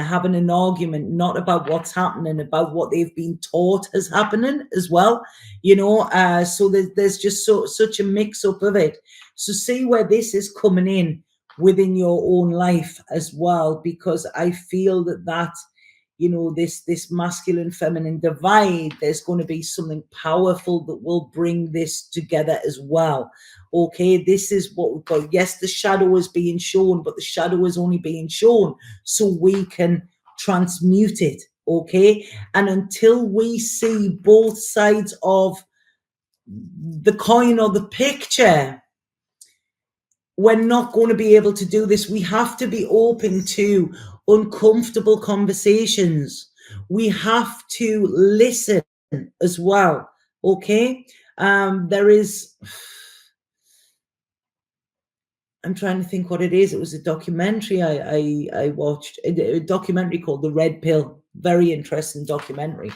having an argument, not about what's happening, about what they've been taught is happening as well, you know. So there's just such a mix up of it. So see where this is coming in within your own life as well, because I feel that you know, this masculine feminine divide, there's going to be something powerful that will bring this together as well. Okay, this is what we've got. Yes, the shadow is being shown, but the shadow is only being shown so we can transmute it. Okay, and until we see both sides of the coin or the picture, we're not going to be able to do this. We have to be open to uncomfortable conversations. We have to listen as well. Okay. There is, I'm trying to think what it is. It was a documentary I watched, a documentary called The Red Pill. Very interesting documentary.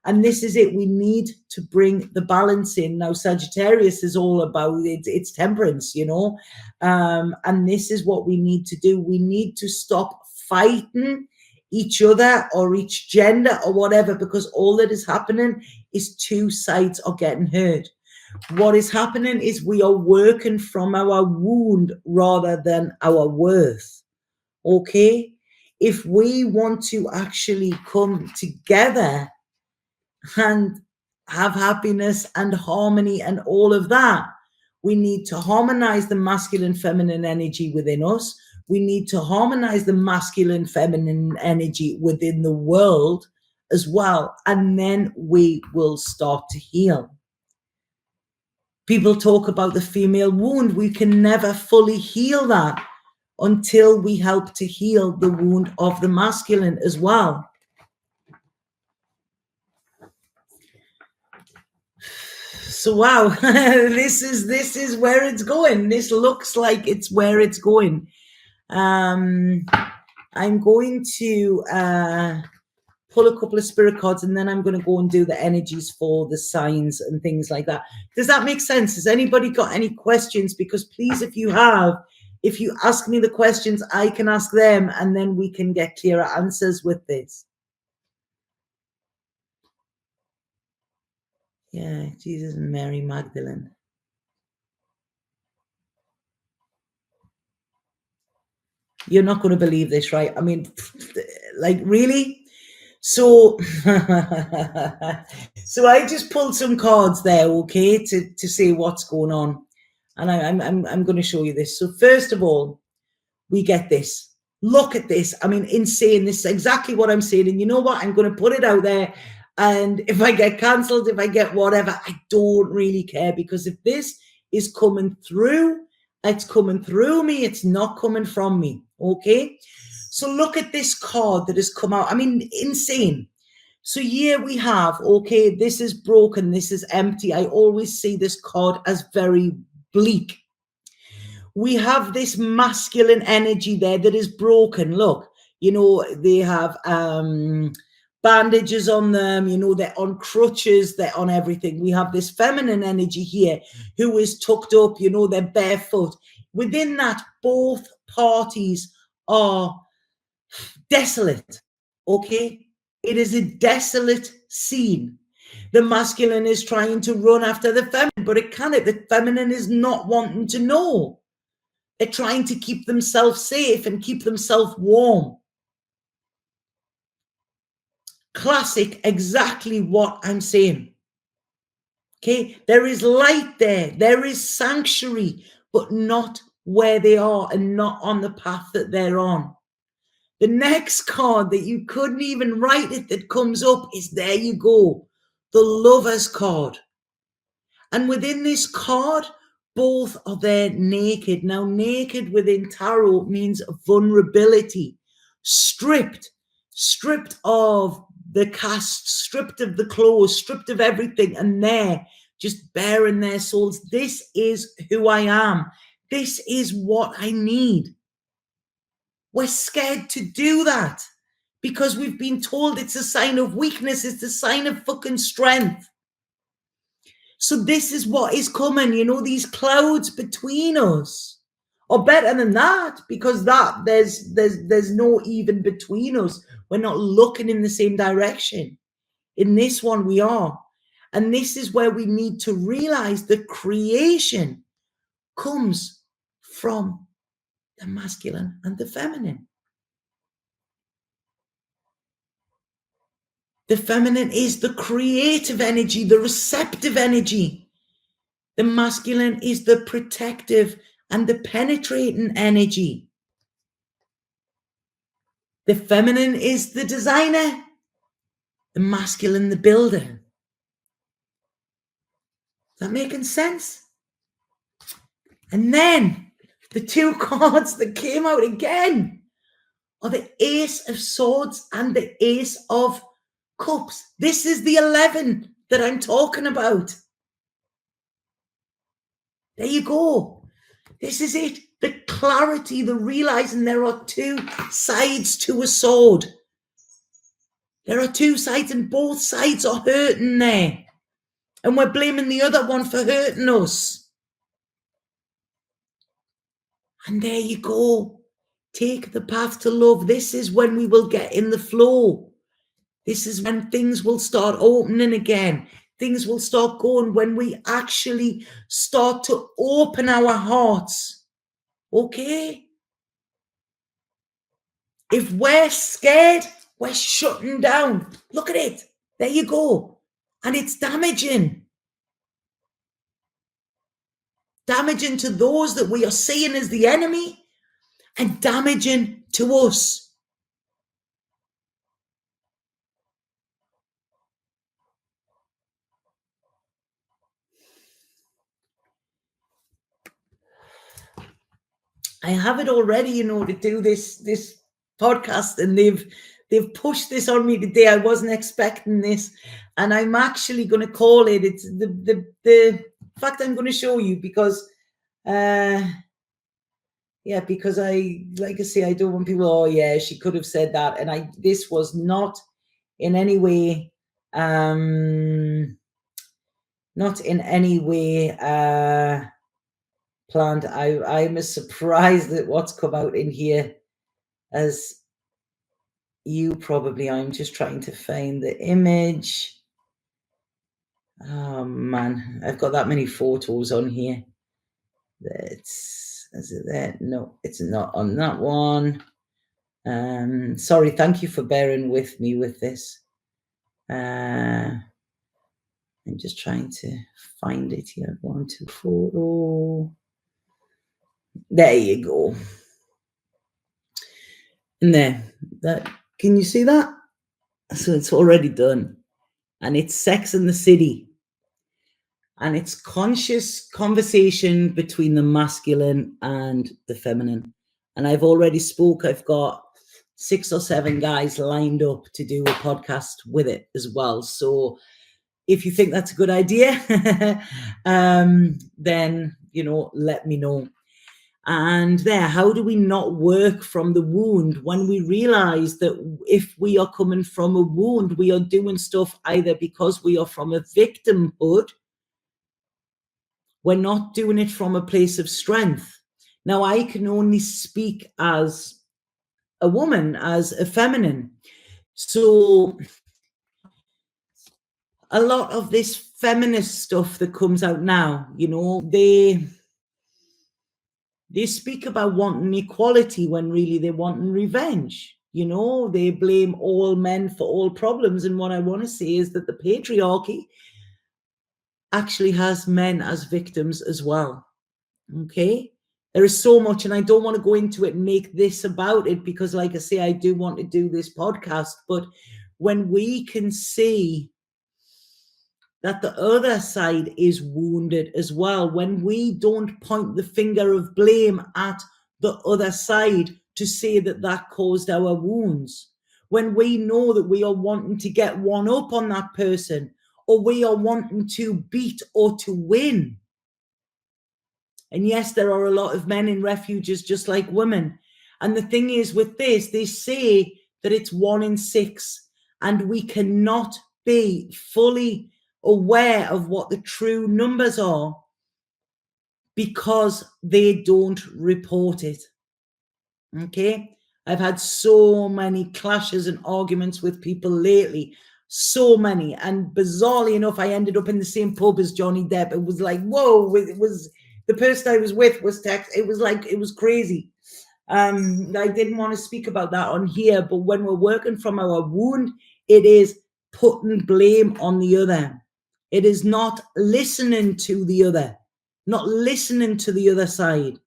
And this is it. We need to bring the balance in. Now, Sagittarius is all about it's temperance, you know. And this is what we need to do. We need to stop fighting each other or each gender or whatever, because all that is happening is two sides are getting hurt. What is happening is we are working from our wound rather than our worth. Okay? If we want to actually come together and have happiness and harmony and all of that, we need to harmonize the masculine feminine energy within us. We need to harmonize the masculine feminine energy within the world as well, and then we will start to heal. People talk about the female wound. We can never fully heal that until we help to heal the wound of the masculine as well. So wow, this is where it's going. This looks like it's where it's going. I'm going to pull a couple of spirit cards, and then I'm going to go and do the energies for the signs and things like that. Does that make sense? Has anybody got any questions? Because please, if you ask me the questions, I can ask them, and then we can get clearer answers with this. Yeah, Jesus and Mary Magdalene. You're not going to believe this, right? I mean, like, really? So, so I just pulled some cards there, okay, to see what's going on. And I'm going to show you this. So first of all, we get this. Look at this. I mean, insane. This is exactly what I'm saying. And you know what? I'm going to put it out there. And if I get cancelled, if I get whatever, I don't really care, because if this is coming through, it's coming through me. It's not coming from me. Okay. So look at this card that has come out. I mean, insane. So here we have, okay, this is broken. This is empty. I always see this card as very bleak. We have this masculine energy there that is broken. Look, you know, they have bandages on them, you know, they're on crutches, they're on everything. We have this feminine energy here who is tucked up, you know, they're barefoot. Within that, both parties are desolate, okay? It is a desolate scene. The masculine is trying to run after the feminine, but it cannot. The feminine is not wanting to know. They're trying to keep themselves safe and keep themselves warm. Classic, exactly what I'm saying. Okay, there is light there. There is sanctuary, but not where they are and not on the path that they're on. The next card that you couldn't even write it that comes up is, there you go, the Lover's card. And within this card, both are there naked. Now, naked within tarot means vulnerability, stripped of the cast, stripped of the clothes, stripped of everything, and they're just bearing their souls. This is who I am. This is what I need. We're scared to do that because we've been told it's a sign of weakness. It's a sign of fucking strength. So this is what is coming. You know, these clouds between us or better than that, because that there's no even between us. We're not looking in the same direction. In this one we are. And this is where we need to realize that creation comes from the masculine and the feminine. The feminine is the creative energy, the receptive energy. The masculine is the protective and the penetrating energy. The feminine is the designer, the masculine, the builder. Is that making sense? And then the two cards that came out again are the Ace of Swords and the Ace of Cups. This is the 11 that I'm talking about. There you go. This is it. The clarity, the realizing there are two sides to a sword. There are two sides and both sides are hurting there. And we're blaming the other one for hurting us. And there you go. Take the path to love. This is when we will get in the flow. This is when things will start opening again. Things will start going when we actually start to open our hearts. Okay? If we're scared, we're shutting down. Look at it. There you go. And it's damaging. Damaging to those that we are seeing as the enemy and damaging to us. I have it already, to do this podcast, and they've pushed this on me today. I wasn't expecting this, and I'm actually going to call it. It's the fact I'm going to show you because, because I don't want people. Oh yeah, she could have said that, and this was not in any way, planned. I'm as surprised at what's come out in here as you probably. I'm just trying to find the image. Oh man, I've got that many photos on here. Is it there? No, it's not on that one. Sorry, thank you for bearing with me with this. I'm just trying to find it here. 1, 2, photo. There you go. And there, can you see that? So it's already done. And it's Sex in the City. And it's conscious conversation between the masculine and the feminine. And I've already spoke. I've got 6 or 7 guys lined up to do a podcast with it as well. So if you think that's a good idea, then, let me know. And how do we not work from the wound when we realize that if we are coming from a wound, we are doing stuff either because we are from a victimhood. We're not doing it from a place of strength. Now, I can only speak as a woman, as a feminine. So a lot of this feminist stuff that comes out now, they speak about wanting equality when really they're wanting revenge. They blame all men for all problems. And what I want to say is that the patriarchy actually has men as victims as well. Okay? There is so much, and I don't want to go into it and make this about it because, like I say, I do want to do this podcast. But when we can see that the other side is wounded as well, when we don't point the finger of blame at the other side to say that caused our wounds, when we know that we are wanting to get one up on that person, or we are wanting to beat or to win. And yes, there are a lot of men in refuges just like women. And the thing is with this, they say that it's 1 in 6, and we cannot be fully aware of what the true numbers are because they don't report it. Okay? I've had so many clashes and arguments with people lately. So many. And bizarrely enough, I ended up in the same pub as Johnny Depp. It was like, whoa, it was the person I was with was text. It was like, it was crazy. I didn't want to speak about that on here, but when we're working from our wound, it is putting blame on the other. It is not listening to the other, not listening to the other side.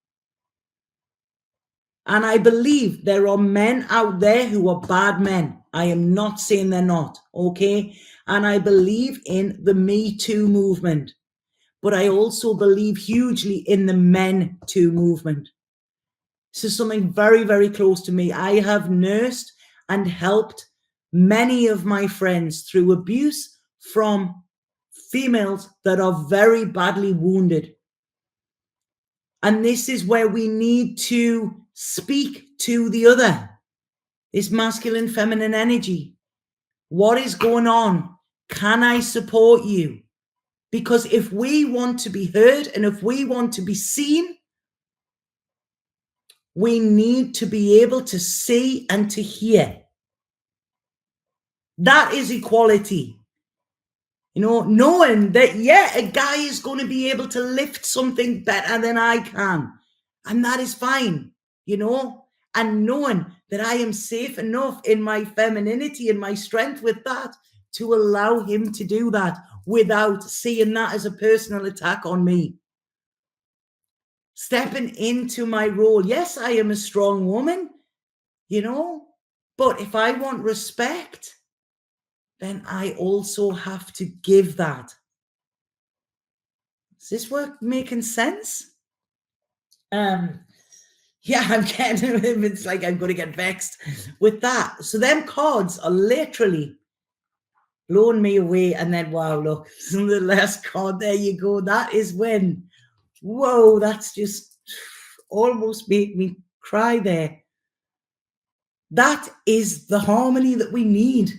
And I believe there are men out there who are bad men. I am not saying they're not, okay? And I believe in the Me Too movement. But I also believe hugely in the Men Too movement. This is something very, very close to me. I have nursed and helped many of my friends through abuse from females that are very badly wounded. And this is where we need to speak to the other, this masculine, feminine energy. What is going on? Can I support you? Because if we want to be heard and if we want to be seen, we need to be able to see and to hear. That is equality. You know, knowing that, yeah, a guy is going to be able to lift something better than I can. And that is fine, you know, and knowing that I am safe enough in my femininity and my strength with that to allow him to do that without seeing that as a personal attack on me. Stepping into my role. Yes, I am a strong woman, you know, but if I want respect, then I also have to give that. Is this work making sense? Yeah, I'm getting, it's like I'm going to get vexed with that. So them cards are literally blowing me away. And then, wow, look, the last card, there you go. That is when, whoa, that's just almost made me cry there. That is the harmony that we need.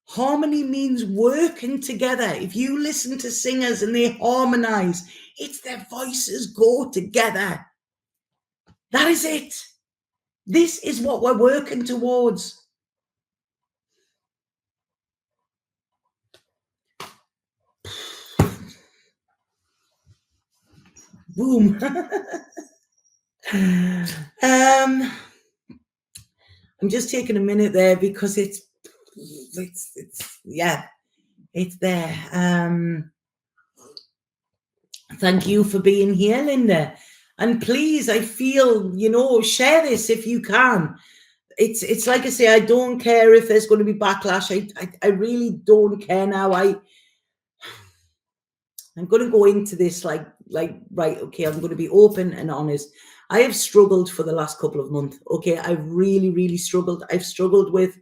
Harmony means working together. If you listen to singers and they harmonize, it's their voices go together. That is it. This is what we're working towards. Boom. I'm just taking a minute there because it's yeah, it's there. Thank you for being here, Linda. And please, I feel, you know, share this if you can. It's like I say, I don't care if there's going to be backlash. I really don't care now. I'm going to go into this like right, okay, I'm going to be open and honest. I have struggled for the last couple of months. Okay, I've really struggled. I've struggled with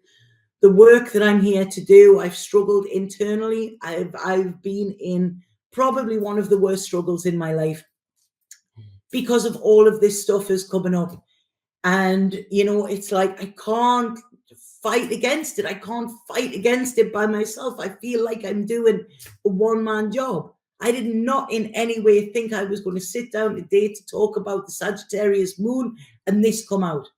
the work that I'm here to do. I've struggled internally. I've been in probably one of the worst struggles in my life because of all of this stuff is coming up. And, you know, it's like, I can't fight against it. I can't fight against it by myself. I feel like I'm doing a one-man job. I did not in any way think I was going to sit down today to talk about the Sagittarius moon and this come out.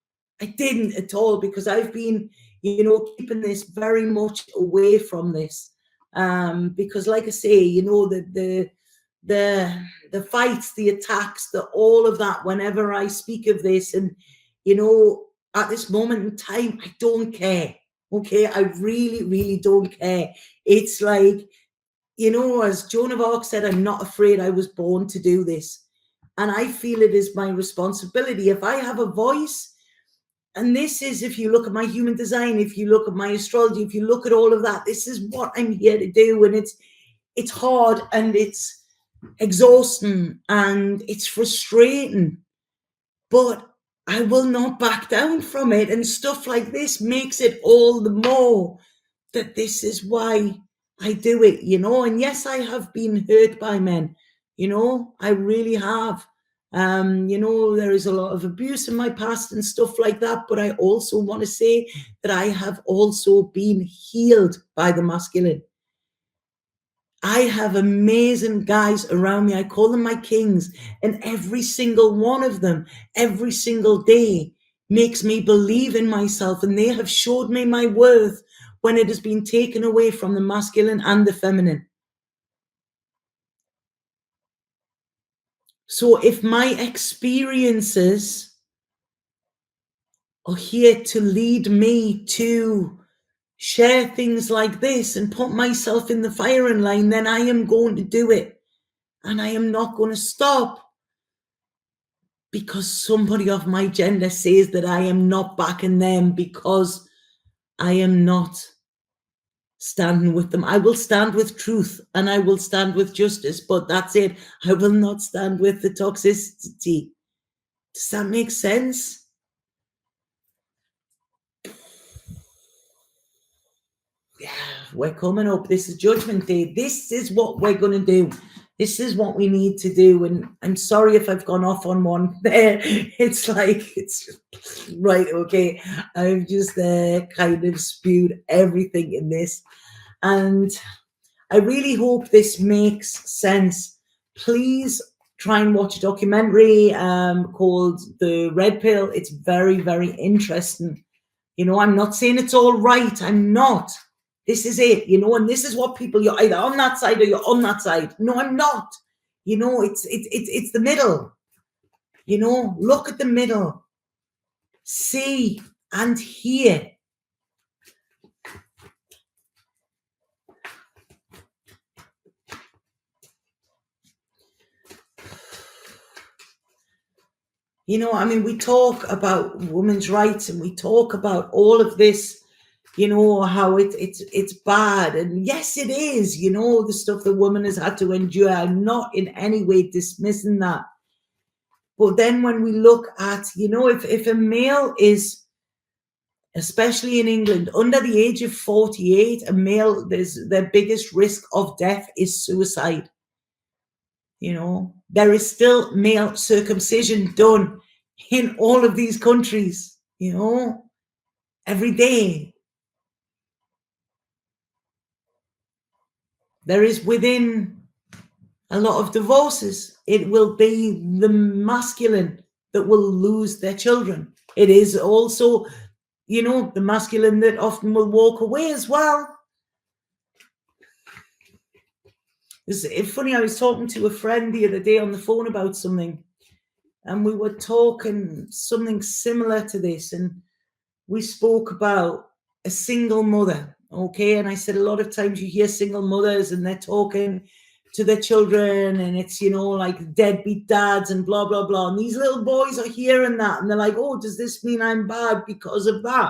I didn't at all, because I've been, you know, keeping this very much away from this. Because like I say, you know, the fights, the attacks, all of that, whenever I speak of this, and, you know, at this moment in time, I don't care. Okay, I really don't care. It's like, you know, as Joan of Arc said, I'm not afraid, I was born to do this. And I feel it is my responsibility. If I have a voice, and this is, if you look at my human design, if you look at my astrology, if you look at all of that, this is what I'm here to do. And it's hard and it's exhausting and it's frustrating, but I will not back down from it. And stuff like this makes it all the more that this is why I do it, you know. And yes, I have been hurt by men, you know, I really have. You know, there is a lot of abuse in my past and stuff like that, but I also want to say that I have also been healed by the masculine. I have amazing guys around me. I call them my kings. And every single one of them, every single day, makes me believe in myself. And they have showed me my worth when it has been taken away from the masculine and the feminine. So if my experiences are here to lead me to share things like this and put myself in the firing line, then I am going to do it. And I am not going to stop because somebody of my gender says that I am not backing them, because I am not standing with them. I will stand with truth and I will stand with justice, but that's it. I will not stand with the toxicity. Does that make sense? Yeah, we're coming up. This is Judgment Day. This is what we're going to do. This is what we need to do. And I'm sorry if I've gone off on one there. It's like, it's right, okay. I've just kind of spewed everything in this. And I really hope this makes sense. Please try and watch a documentary called The Red Pill. It's very, very interesting. You know, I'm not saying it's all right. I'm not. This is it, you know, and this is what people, you're either on that side or you're on that side. No, I'm not. You know, it's the middle. You know, look at the middle. See and hear. You know, I mean, we talk about women's rights and we talk about all of this, you know, how it's bad. And yes, it is, you know, the stuff the woman has had to endure. I'm not in any way dismissing that. But then when we look at, you know, if a male is, especially in England, under the age of 48, a male, their biggest risk of death is suicide. You know, there is still male circumcision done in all of these countries, you know, every day. There is, within a lot of divorces, it will be the masculine that will lose their children. It is also, you know, the masculine that often will walk away as well. It's funny, I was talking to a friend the other day on the phone about something, and we were talking something similar to this, and we spoke about a single mother, okay? And I said, a lot of times you hear single mothers and they're talking to their children, and it's, you know, like deadbeat dads and blah, blah, blah. And these little boys are hearing that, and they're like, oh, does this mean I'm bad because of that?